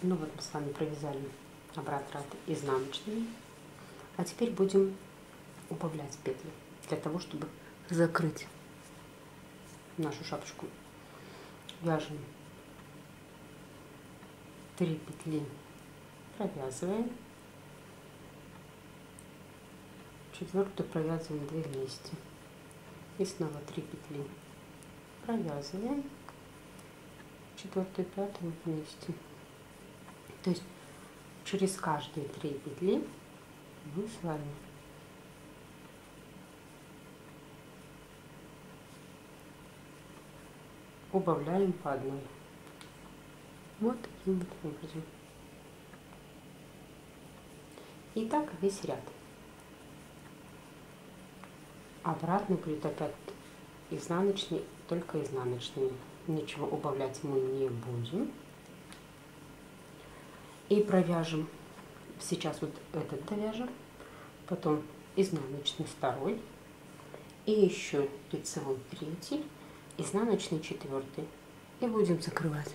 Ну вот мы с вами провязали обратный ряд изнаночными, а теперь будем убавлять петли для того, чтобы закрыть нашу шапочку. Вяжем 3 петли, провязываем, 4-ю провязываем 2 вместе и снова 3 петли, провязываем 4-ю и 5-ю вместе. То есть через каждые 3 петли мы с вами убавляем по одной. Вот таким вот образом. И так весь ряд. Обратно будет опять изнаночный, только изнаночный. Ничего убавлять мы не будем. И провяжем. Сейчас вот этот довяжем, потом изнаночный 2 и еще лицевой 3, изнаночный 4, и будем закрывать.